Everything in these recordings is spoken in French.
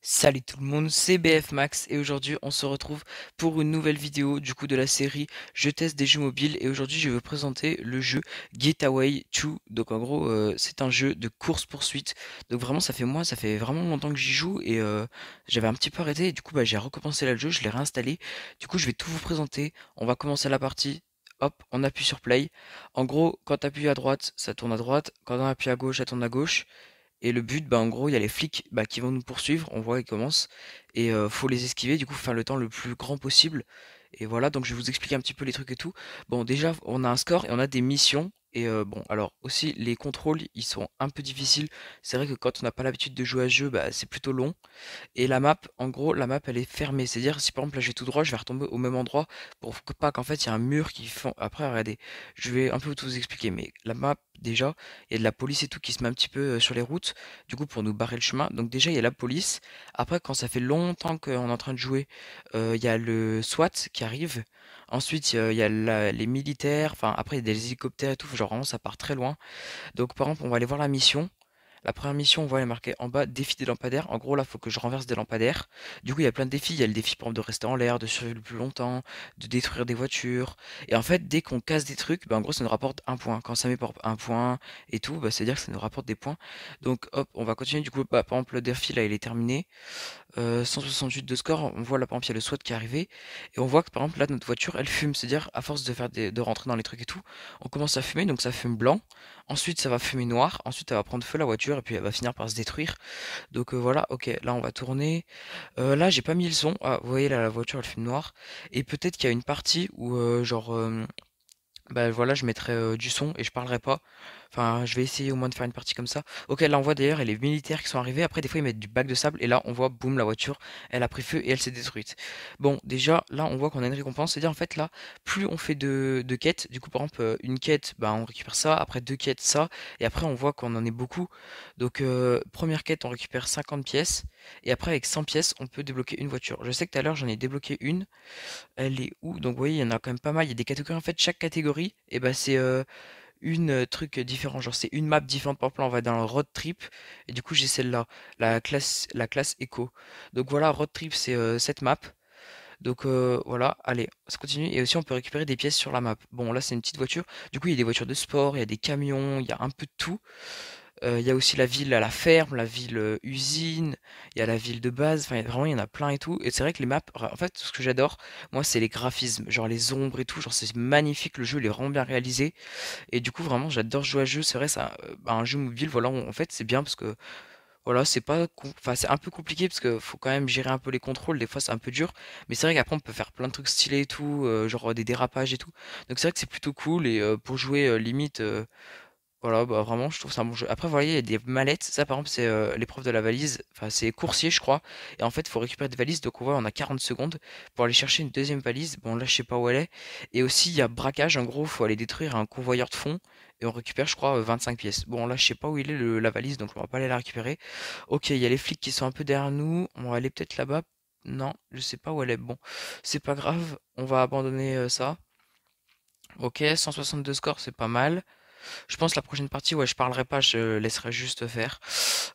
Salut tout le monde, c'est BF Max et aujourd'hui on se retrouve pour une nouvelle vidéo du coup de la série Je teste des jeux mobiles et aujourd'hui je vais vous présenter le jeu Getaway 2. Donc en gros c'est un jeu de course-poursuite. Donc vraiment ça fait vraiment longtemps que j'y joue et j'avais un petit peu arrêté et du coup j'ai recommencé là le jeu, je l'ai réinstallé. Du coup je vais tout vous présenter, on va commencer la partie. Hop, on appuie sur play. En gros, quand tu appuies à droite, ça tourne à droite. Quand on appuie à gauche, ça tourne à gauche. Et le but, en gros, il y a les flics qui vont nous poursuivre, on voit ils commencent, et faut les esquiver, du coup, faut faire le temps le plus grand possible. Et voilà, donc je vais vous expliquer un petit peu les trucs et tout. Bon, déjà, on a un score et on a des missions. Et bon, alors aussi, les contrôles, ils sont un peu difficiles. C'est vrai que quand on n'a pas l'habitude de jouer à ce jeu, c'est plutôt long. Et la map, en gros, la map elle est fermée. C'est-à-dire, si par exemple là je vais tout droit, je vais retomber au même endroit pour pas qu'en fait il y a un mur qui fond. Après, regardez, je vais un peu tout vous expliquer. Mais la map, déjà, il y a de la police et tout qui se met un petit peu sur les routes, du coup pour nous barrer le chemin. Donc déjà, il y a la police. Après, quand ça fait longtemps qu'on est en train de jouer, il y a le SWAT qui arrive. Ensuite, il y a les militaires. Enfin, après, il y a des hélicoptères et tout. Genre vraiment, ça part très loin. Donc par exemple, on va aller voir la mission. La première mission, on voit, elle est marquée en bas, défi des lampadaires. En gros, là, il faut que je renverse des lampadaires. Du coup, il y a plein de défis. Il y a le défi, par exemple, de rester en l'air, de survivre le plus longtemps, de détruire des voitures. Et en fait, dès qu'on casse des trucs, en gros, ça nous rapporte un point. Quand ça met par un point et tout, c'est-à-dire que ça nous rapporte des points. Donc, hop, on va continuer. Du coup, par exemple, le défi, là, il est terminé. 168 de score, on voit là par exemple il y a le SWAT qui est arrivé et on voit que par exemple là notre voiture elle fume, c'est-à-dire à force de de rentrer dans les trucs et tout, on commence à fumer donc ça fume blanc, ensuite ça va fumer noir, ensuite elle va prendre feu la voiture et puis elle va finir par se détruire. Donc voilà, ok, là on va tourner. Là j'ai pas mis le son, ah, vous voyez là la voiture elle fume noir et peut-être qu'il y a une partie où voilà, je mettrai du son et je parlerai pas. Enfin, je vais essayer au moins de faire une partie comme ça. Ok, là on voit d'ailleurs, il y a les militaires qui sont arrivés. Après, des fois, ils mettent du bac de sable. Et là, on voit, boum, la voiture, elle a pris feu et elle s'est détruite. Bon, déjà, là, on voit qu'on a une récompense. C'est-à-dire, en fait, là, plus on fait de quêtes, du coup, par exemple, une quête, on récupère ça. Après, deux quêtes, ça. Et après, on voit qu'on en est beaucoup. Donc, première quête, on récupère 50 pièces. Et après, avec 100 pièces, on peut débloquer une voiture. Je sais que tout à l'heure, j'en ai débloqué une. Elle est où? Donc, vous voyez, il y en a quand même pas mal. Il y a des catégories. En fait, chaque catégorie, c'est une truc différent. Genre, c'est une map différente. Par exemple, là, on va dans le road trip. Et du coup, j'ai celle-là, la classe Eco. Donc, voilà, road trip, c'est cette map. Donc, voilà, allez, ça continue. Et aussi, on peut récupérer des pièces sur la map. Bon, là, c'est une petite voiture. Du coup, il y a des voitures de sport, il y a des camions, il y a un peu de tout. Il y a aussi la ville à la ferme, la ville usine, il y a la ville de base, enfin vraiment il y en a plein et tout. Et c'est vrai que les maps, en fait ce que j'adore, moi c'est les graphismes, genre les ombres et tout, genre c'est magnifique, le jeu il est vraiment bien réalisé. Et du coup vraiment j'adore jouer à ce jeu, c'est vrai ça, un jeu mobile, voilà, en fait c'est bien parce que voilà c'est pas, enfin c'est un peu compliqué parce que faut quand même gérer un peu les contrôles, des fois c'est un peu dur. Mais c'est vrai qu'après on peut faire plein de trucs stylés et tout, genre des dérapages et tout. Donc c'est vrai que c'est plutôt cool et pour jouer limite. Voilà, vraiment, je trouve ça un bon jeu. Après, vous voyez, il y a des mallettes. Ça, par exemple, c'est l'épreuve de la valise. Enfin, c'est coursier, je crois. Et en fait, il faut récupérer des valises. Donc, on voit, on a 40 secondes pour aller chercher une deuxième valise. Bon, là, je sais pas où elle est. Et aussi, il y a braquage. En gros, il faut aller détruire un convoyeur de fonds. Et on récupère, je crois, 25 pièces. Bon, là, je sais pas où il est, la valise. Donc, on va pas aller la récupérer. Ok, il y a les flics qui sont un peu derrière nous. On va aller peut-être là-bas. Non, je sais pas où elle est. Bon, c'est pas grave. On va abandonner ça. Ok, 162 scores, c'est pas mal. Je pense la prochaine partie, ouais, je parlerai pas, je laisserai juste faire.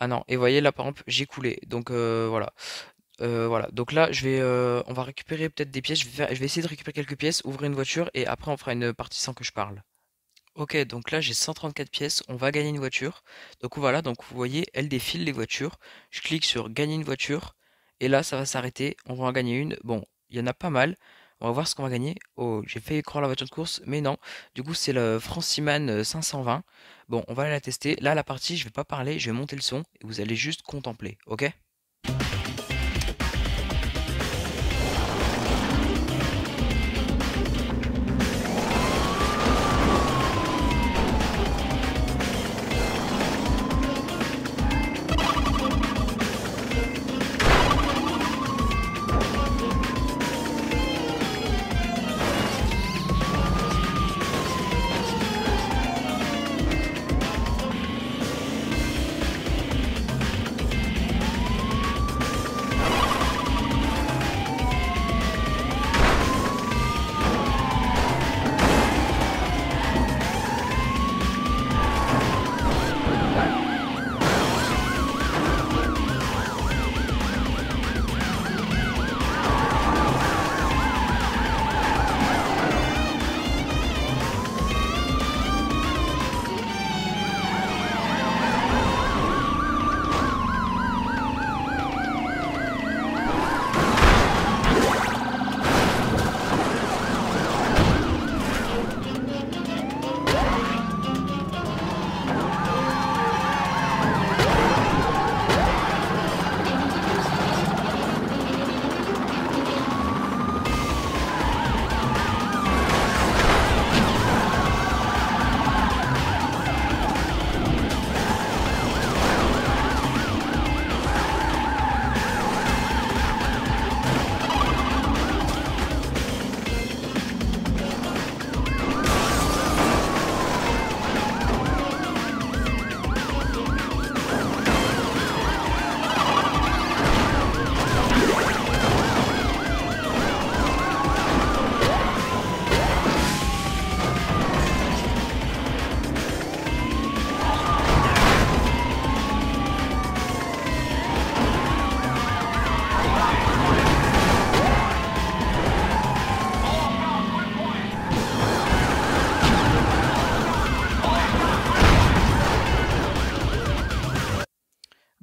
Ah non, et voyez là par exemple, j'ai coulé. Donc voilà. Voilà. Donc là, on va récupérer peut-être des pièces. Je vais essayer de récupérer quelques pièces, ouvrir une voiture et après on fera une partie sans que je parle. Ok, donc là j'ai 134 pièces, on va gagner une voiture. Donc voilà, donc vous voyez, elle défile les voitures. Je clique sur gagner une voiture et là ça va s'arrêter, on va en gagner une. Bon, il y en a pas mal. On va voir ce qu'on va gagner. Oh, j'ai failli croire la voiture de course, mais non. Du coup, c'est le Franciman 520. Bon, on va aller la tester. Là, la partie, je vais pas parler, je vais monter le son et vous allez juste contempler, ok?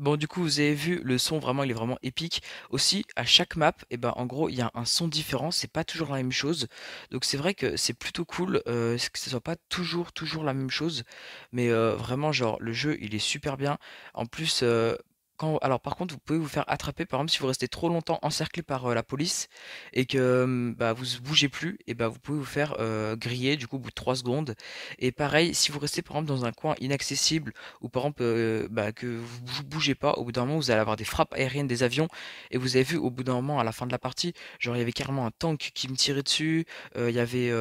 Bon, du coup, vous avez vu, le son vraiment, il est vraiment épique. Aussi, à chaque map, et ben, en gros, il y a un son différent. C'est pas toujours la même chose. Donc, c'est vrai que c'est plutôt cool que ce soit pas toujours la même chose. Mais vraiment, genre, le jeu, il est super bien. En plus, alors, par contre, vous pouvez vous faire attraper. Par exemple, si vous restez trop longtemps encerclé par la police et que bah, vous bougez plus, et bah, vous pouvez vous faire griller du coup au bout de 3 secondes. Et pareil, si vous restez par exemple dans un coin inaccessible ou par exemple bah, que vous bougez pas, au bout d'un moment vous allez avoir des frappes aériennes des avions et vous avez vu au bout d'un moment à la fin de la partie, genre il y avait carrément un tank qui me tirait dessus, il y avait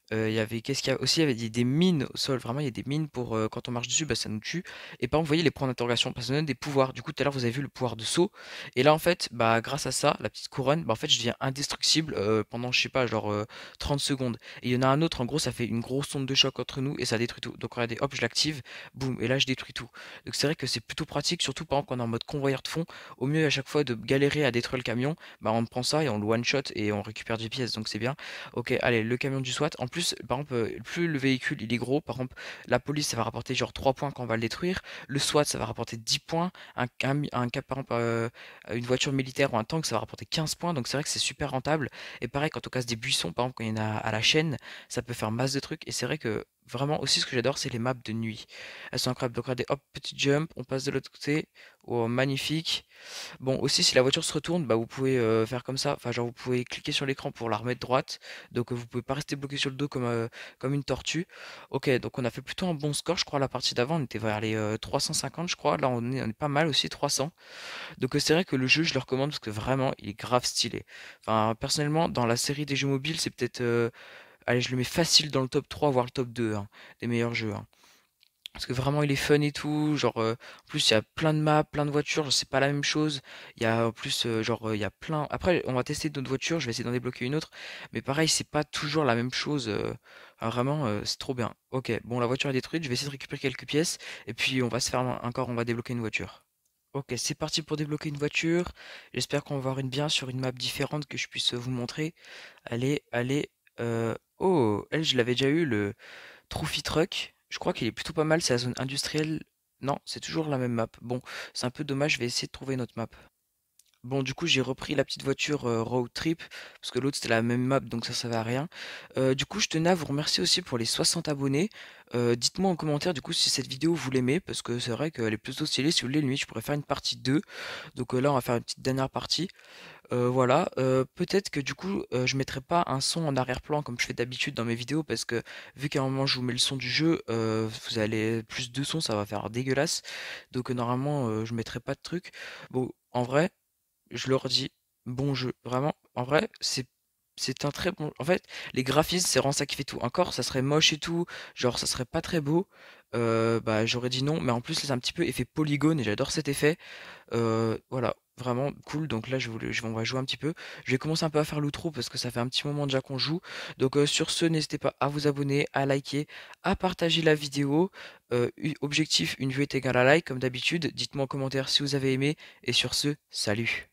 il y avait qu'est-ce qu'il y a aussi? Il y avait des mines au sol, vraiment il y a des mines pour, quand on marche dessus, bah, ça nous tue et par exemple, vous voyez les points d'interrogation, parce que ça donne des pouvoirs. Du coup, tout à l'heure, vous avez vu le pouvoir de saut et là, en fait, bah, grâce à ça, la petite couronne, bah, en fait, je deviens indestructible, pendant, je sais pas, genre, 30 secondes et il y en a un autre, en gros, ça fait une grosse onde de choc entre nous et ça détruit tout. Donc regardez, hop, je l'active, boum et là, je détruis tout. Donc c'est vrai que c'est plutôt pratique, surtout, par exemple, quand on est en mode convoyeur de fond, au mieux à chaque fois de galérer à détruire le camion, bah, on prend ça et on le one shot et on récupère des pièces, donc c'est bien. Ok, allez, le camion du SWAT. En plus, par exemple, plus le véhicule il est gros, par exemple, la police ça va rapporter genre 3 points quand on va le détruire. Le SWAT ça va rapporter 10 points. Par exemple, une voiture militaire ou un tank ça va rapporter 15 points. Donc c'est vrai que c'est super rentable. Et pareil, quand on casse des buissons, par exemple, quand il y en a à la chaîne, ça peut faire masse de trucs. Et c'est vrai que vraiment aussi ce que j'adore, c'est les maps de nuit. Elles sont incroyables. Donc regardez, hop, petit jump, on passe de l'autre côté. Oh, magnifique. Bon, aussi, si la voiture se retourne, bah, vous pouvez faire comme ça. Enfin, genre, vous pouvez cliquer sur l'écran pour la remettre droite. Donc, vous pouvez pas rester bloqué sur le dos comme une tortue. Ok, donc on a fait plutôt un bon score, je crois, la partie d'avant. On était vers les 350, je crois. Là, on est pas mal aussi, 300. Donc, c'est vrai que le jeu, je le recommande parce que vraiment, il est grave stylé. Enfin, personnellement, dans la série des jeux mobiles, c'est peut-être. Allez, je le mets facile dans le top 3, voire le top 2 hein, des meilleurs jeux, hein. Parce que vraiment il est fun et tout, genre en plus il y a plein de maps, plein de voitures, genre c'est pas la même chose. Il y a en plus genre il y a plein. Après on va tester d'autres voitures, je vais essayer d'en débloquer une autre, mais pareil c'est pas toujours la même chose. Enfin, vraiment c'est trop bien. Ok, bon la voiture est détruite, je vais essayer de récupérer quelques pièces et puis on va se faire encore, on va débloquer une voiture. Ok, c'est parti pour débloquer une voiture. J'espère qu'on va avoir une bien sur une map différente que je puisse vous montrer. Allez, allez. Oh, elle je l'avais déjà eu le Trophy Truck, je crois qu'il est plutôt pas mal, c'est la zone industrielle. Non, c'est toujours la même map. Bon, c'est un peu dommage, je vais essayer de trouver une autre map. Bon, du coup, j'ai repris la petite voiture Road Trip, parce que l'autre c'était la même map, donc ça servait à rien. Du coup, je tenais à vous remercier aussi pour les 60 abonnés. Dites-moi en commentaire du coup si cette vidéo vous l'aimez, parce que c'est vrai qu'elle est plutôt stylée. Si vous voulez, limite, je pourrais faire une partie 2. Donc là, on va faire une petite dernière partie. Voilà, peut-être que du coup, je mettrai pas un son en arrière-plan comme je fais d'habitude dans mes vidéos parce que vu qu'à un moment je vous mets le son du jeu, vous allez plus de son, ça va faire dégueulasse. Donc normalement, je mettrai pas de truc. Bon, en vrai, je leur dis bon jeu, vraiment. En vrai, c'est un très bon. En fait, les graphismes, c'est vraiment ça qui fait tout. Encore, ça serait moche et tout, genre ça serait pas très beau. Bah j'aurais dit non, mais en plus c'est un petit peu effet polygone et j'adore cet effet. Voilà, vraiment cool. Donc là, on va jouer un petit peu. Je vais commencer un peu à faire l'outro parce que ça fait un petit moment déjà qu'on joue. Donc sur ce, n'hésitez pas à vous abonner, à liker, à partager la vidéo. Objectif, une vue est égale à like comme d'habitude. Dites-moi en commentaire si vous avez aimé. Et sur ce, salut.